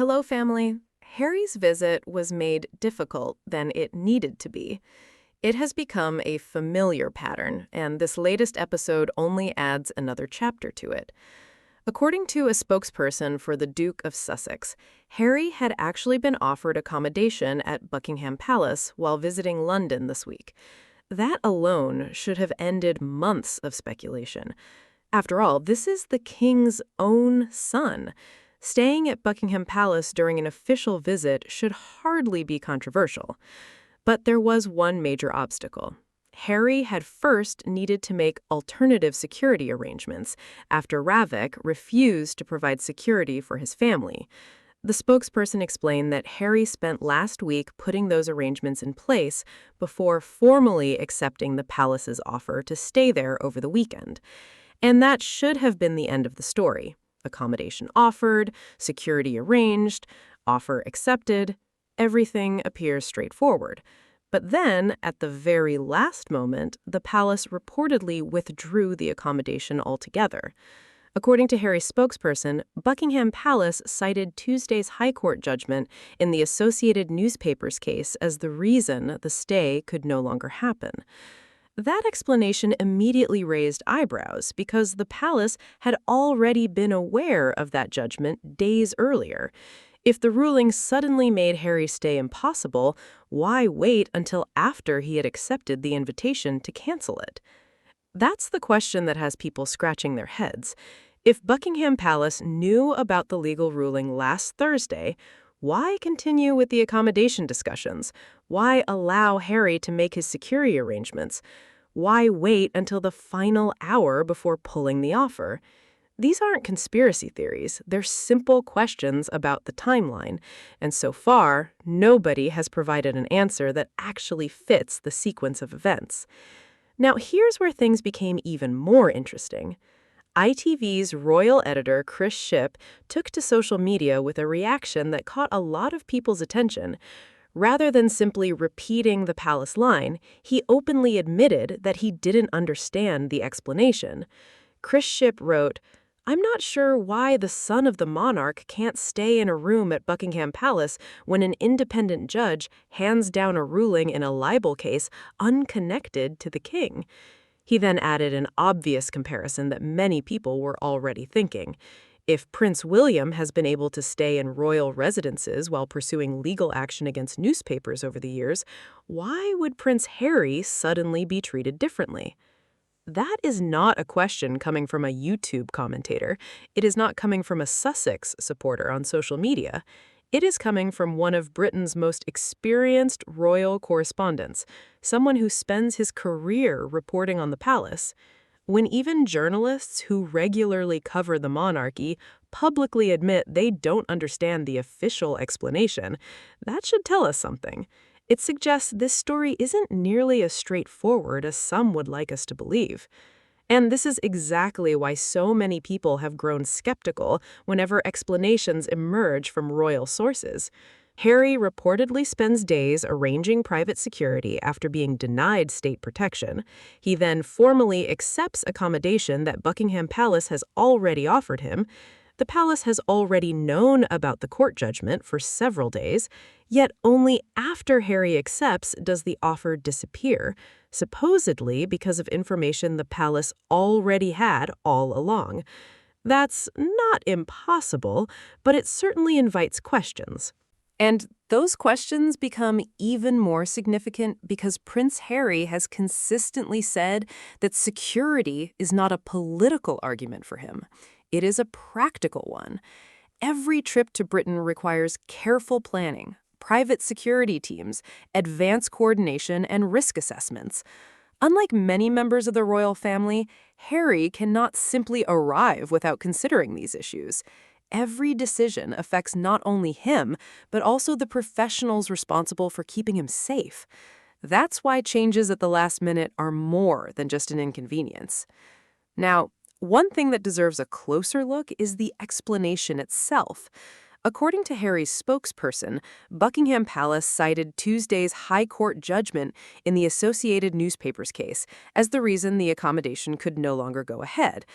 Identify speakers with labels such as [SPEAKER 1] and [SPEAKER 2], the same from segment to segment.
[SPEAKER 1] Hello, family. Harry's visit was made difficult than it needed to be. It has become a familiar pattern, and this latest episode only adds another chapter to it. According to a spokesperson for the Duke of Sussex, Harry had actually been offered accommodation at Buckingham Palace while visiting London this week. That alone should have ended months of speculation. After all, this is the king's own son. Staying at Buckingham Palace during an official visit should hardly be controversial. But there was one major obstacle. Harry had first needed to make alternative security arrangements after Ravik refused to provide security for his family. The spokesperson explained that Harry spent last week putting those arrangements in place before formally accepting the palace's offer to stay there over the weekend. And that should have been the end of the story. Accommodation offered, security arranged, offer accepted. Everything appears straightforward. But then, at the very last moment, the palace reportedly withdrew the accommodation altogether. According to Harry's spokesperson, Buckingham Palace cited Tuesday's High Court judgment in the Associated Newspapers case as the reason the stay could no longer happen. That explanation immediately raised eyebrows because the palace had already been aware of that judgment days earlier. If the ruling suddenly made Harry's stay impossible, why wait until after he had accepted the invitation to cancel it? That's the question that has people scratching their heads. If Buckingham Palace knew about the legal ruling last Thursday, why continue with the accommodation discussions? Why allow Harry to make his security arrangements? Why wait until the final hour before pulling the offer? These aren't conspiracy theories. They're simple questions about the timeline. And so far, nobody has provided an answer that actually fits the sequence of events. Now, here's where things became even more interesting. ITV's royal editor, Chris Shipp, took to social media with a reaction that caught a lot of people's attention. Rather than simply repeating the palace line, he openly admitted that he didn't understand the explanation. Chris Shipp wrote, "I'm not sure why the son of the monarch can't stay in a room at Buckingham Palace when an independent judge hands down a ruling in a libel case unconnected to the king." He then added an obvious comparison that many people were already thinking. If Prince William has been able to stay in royal residences while pursuing legal action against newspapers over the years, why would Prince Harry suddenly be treated differently? That is not a question coming from a YouTube commentator. It is not coming from a Sussex supporter on social media. It is coming from one of Britain's most experienced royal correspondents, someone who spends his career reporting on the palace. When even journalists who regularly cover the monarchy publicly admit they don't understand the official explanation, that should tell us something. It suggests this story isn't nearly as straightforward as some would like us to believe. And this is exactly why so many people have grown skeptical whenever explanations emerge from royal sources. Harry reportedly spends days arranging private security after being denied state protection. He then formally accepts accommodation that Buckingham Palace has already offered him. The palace has already known about the court judgment for several days, yet only after Harry accepts does the offer disappear, supposedly because of information the palace already had all along. That's not impossible, but it certainly invites questions. And those questions become even more significant because Prince Harry has consistently said that security is not a political argument for him. It is a practical one. Every trip to Britain requires careful planning, private security teams, advanced coordination, and risk assessments. Unlike many members of the royal family, Harry cannot simply arrive without considering these issues. Every decision affects not only him, but also the professionals responsible for keeping him safe. That's why changes at the last minute are more than just an inconvenience. Now, one thing that deserves a closer look is the explanation itself. According to Harry's spokesperson, Buckingham Palace cited Tuesday's High Court judgment in the Associated Newspapers case as the reason the accommodation could no longer go ahead.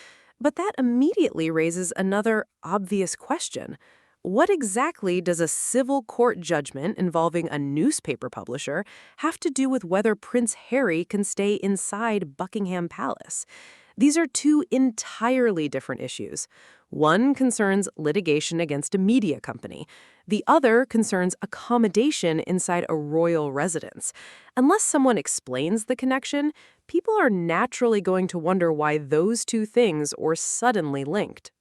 [SPEAKER 1] But that immediately raises another obvious question. what exactly does a civil court judgment involving a newspaper publisher have to do with whether Prince Harry can stay inside Buckingham Palace? These are two entirely different issues. One concerns litigation against a media company. The other concerns accommodation inside a royal residence. Unless someone explains the connection, people are naturally going to wonder why those two things are suddenly linked.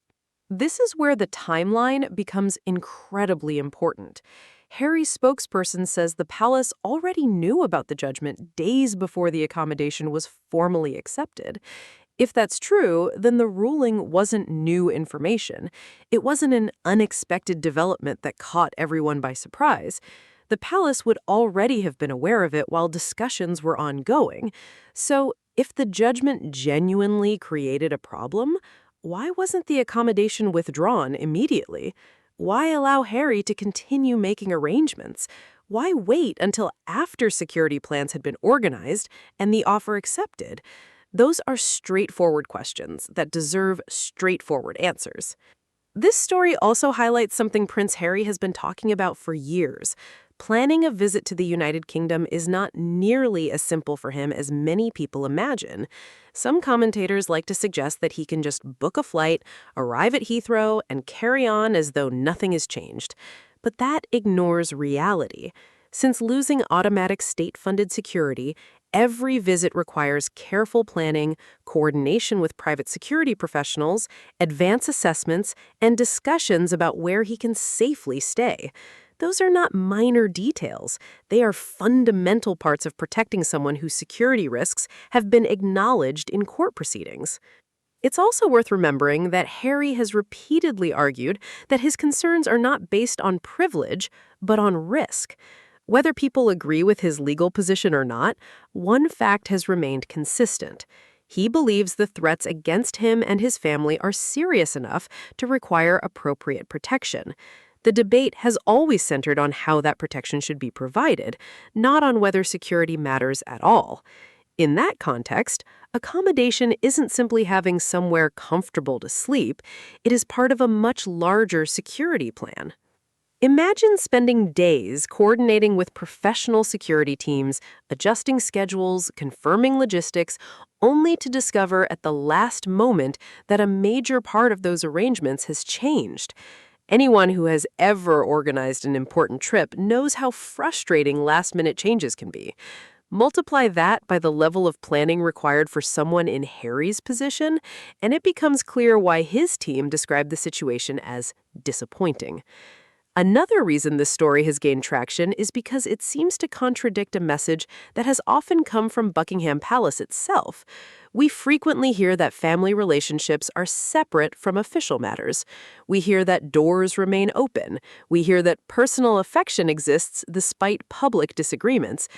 [SPEAKER 1] This is where the timeline becomes incredibly important. Harry's spokesperson says the palace already knew about the judgment days before the accommodation was formally accepted. If that's true, then the ruling wasn't new information. It wasn't an unexpected development that caught everyone by surprise. The palace would already have been aware of it while discussions were ongoing. So, if the judgment genuinely created a problem, why wasn't the accommodation withdrawn immediately? Why allow Harry to continue making arrangements? Why wait until after security plans had been organized and the offer accepted? Those are straightforward questions that deserve straightforward answers. This story also highlights something Prince Harry has been talking about for years. Planning a visit to the United Kingdom is not nearly as simple for him as many people imagine. Some commentators like to suggest that he can just book a flight, arrive at Heathrow, and carry on as though nothing has changed. But that ignores reality. Since losing automatic state-funded security, every visit requires careful planning, coordination with private security professionals, advance assessments, and discussions about where he can safely stay. Those are not minor details. They are fundamental parts of protecting someone whose security risks have been acknowledged in court proceedings. It's also worth remembering that Harry has repeatedly argued that his concerns are not based on privilege, but on risk. Whether people agree with his legal position or not, one fact has remained consistent. He believes the threats against him and his family are serious enough to require appropriate protection. The debate has always centered on how that protection should be provided, not on whether security matters at all. In that context, accommodation isn't simply having somewhere comfortable to sleep, it is part of a much larger security plan. Imagine spending days coordinating with professional security teams, adjusting schedules, confirming logistics, only to discover at the last moment that a major part of those arrangements has changed. Anyone who has ever organized an important trip knows how frustrating last-minute changes can be. Multiply that by the level of planning required for someone in Harry's position, and it becomes clear why his team described the situation as disappointing. Another reason this story has gained traction is because it seems to contradict a message that has often come from Buckingham Palace itself. We frequently hear that family relationships are separate from official matters. We hear that doors remain open. We hear that personal affection exists despite public disagreements.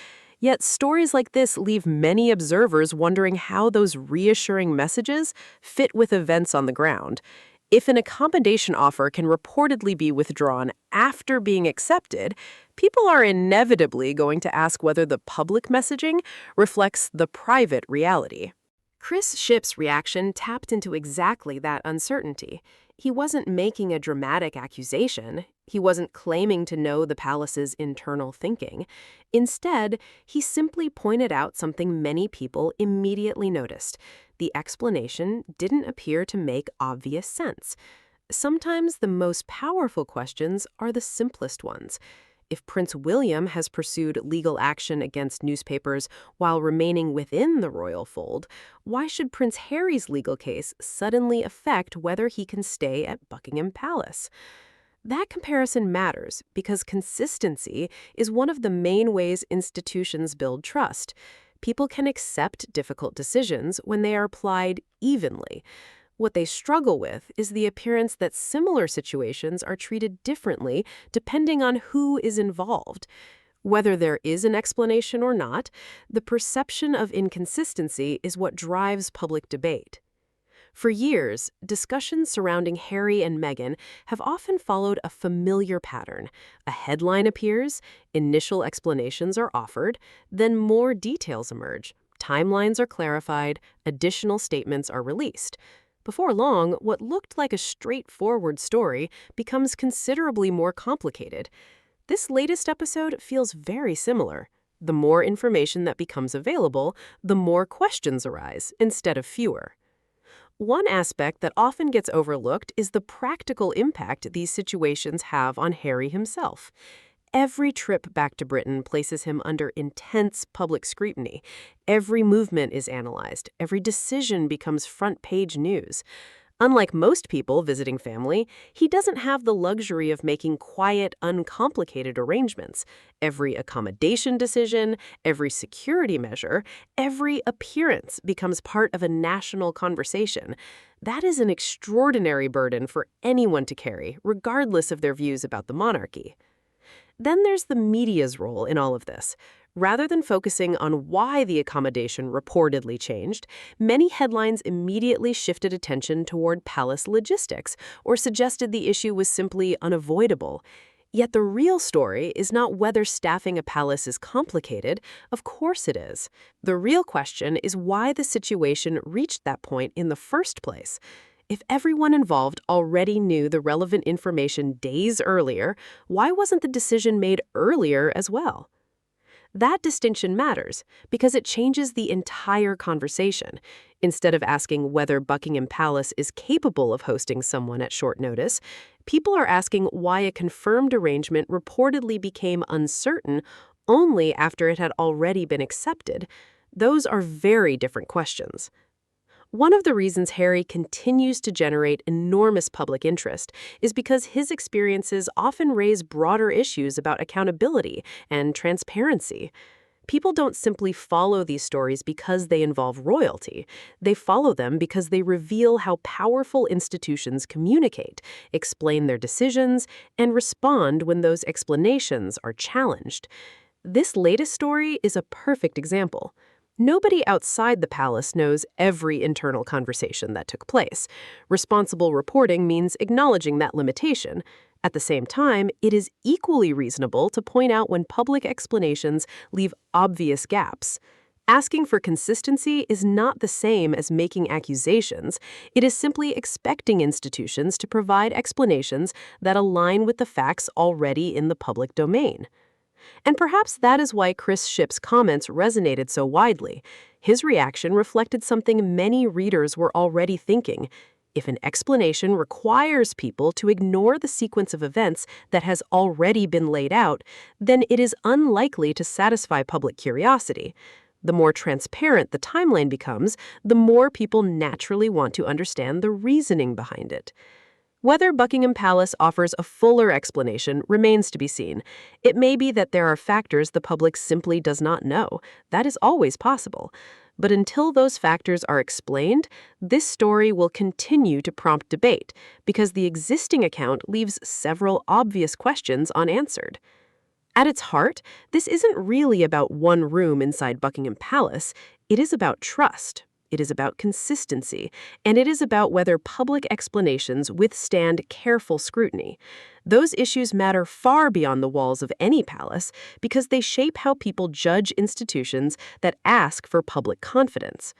[SPEAKER 1] Yet stories like this leave many observers wondering how those reassuring messages fit with events on the ground. If an accommodation offer can reportedly be withdrawn after being accepted, people are inevitably going to ask whether the public messaging reflects the private reality. Chris Shipp's reaction tapped into exactly that uncertainty. He wasn't making a dramatic accusation. He wasn't claiming to know the palace's internal thinking. Instead, he simply pointed out something many people immediately noticed. The explanation didn't appear to make obvious sense. Sometimes the most powerful questions are the simplest ones. If Prince William has pursued legal action against newspapers while remaining within the royal fold, why should Prince Harry's legal case suddenly affect whether he can stay at Buckingham Palace? That comparison matters because consistency is one of the main ways institutions build trust. People can accept difficult decisions when they are applied evenly. What they struggle with is the appearance that similar situations are treated differently depending on who is involved. Whether there is an explanation or not, the perception of inconsistency is what drives public debate. For years, discussions surrounding Harry and Meghan have often followed a familiar pattern. A headline appears, initial explanations are offered, then more details emerge. Timelines are clarified, additional statements are released. Before long, what looked like a straightforward story becomes considerably more complicated. This latest episode feels very similar. The more information that becomes available, the more questions arise instead of fewer. One aspect that often gets overlooked is the practical impact these situations have on Harry himself. Every trip back to Britain places him under intense public scrutiny. Every movement is analyzed. Every decision becomes front-page news. Unlike most people visiting family, he doesn't have the luxury of making quiet, uncomplicated arrangements. Every accommodation decision, every security measure, every appearance becomes part of a national conversation. That is an extraordinary burden for anyone to carry, regardless of their views about the monarchy. Then there's the media's role in all of this. Rather than focusing on why the accommodation reportedly changed, many headlines immediately shifted attention toward palace logistics or suggested the issue was simply unavoidable. Yet the real story is not whether staffing a palace is complicated. Of course it is. The real question is why the situation reached that point in the first place. If everyone involved already knew the relevant information days earlier, why wasn't the decision made earlier as well? That distinction matters because it changes the entire conversation. Instead of asking whether Buckingham Palace is capable of hosting someone at short notice, people are asking why a confirmed arrangement reportedly became uncertain only after it had already been accepted. Those are very different questions. One of the reasons Harry continues to generate enormous public interest is because his experiences often raise broader issues about accountability and transparency. People don't simply follow these stories because they involve royalty. They follow them because they reveal how powerful institutions communicate, explain their decisions, and respond when those explanations are challenged. This latest story is a perfect example. Nobody outside the palace knows every internal conversation that took place. Responsible reporting means acknowledging that limitation. At the same time, it is equally reasonable to point out when public explanations leave obvious gaps. Asking for consistency is not the same as making accusations. It is simply expecting institutions to provide explanations that align with the facts already in the public domain. And perhaps that is why Chris Shipp's comments resonated so widely. His reaction reflected something many readers were already thinking. If an explanation requires people to ignore the sequence of events that has already been laid out, then it is unlikely to satisfy public curiosity. The more transparent the timeline becomes, the more people naturally want to understand the reasoning behind it. Whether Buckingham Palace offers a fuller explanation remains to be seen. It may be that there are factors the public simply does not know. That is always possible. But until those factors are explained, this story will continue to prompt debate because the existing account leaves several obvious questions unanswered. At its heart, this isn't really about one room inside Buckingham Palace. It is about trust. It is about consistency, and it is about whether public explanations withstand careful scrutiny. Those issues matter far beyond the walls of any palace because they shape how people judge institutions that ask for public confidence.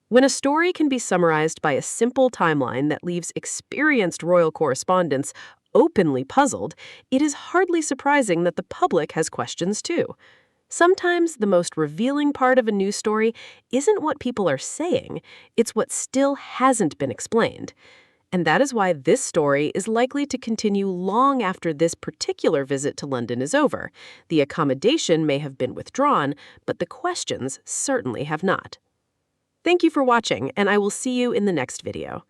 [SPEAKER 1] When a story can be summarized by a simple timeline that leaves experienced royal correspondents openly puzzled, it is hardly surprising that the public has questions too. Sometimes the most revealing part of a news story isn't what people are saying, it's what still hasn't been explained. And that is why this story is likely to continue long after this particular visit to London is over. The accommodation may have been withdrawn, but the questions certainly have not. Thank you for watching, and I will see you in the next video.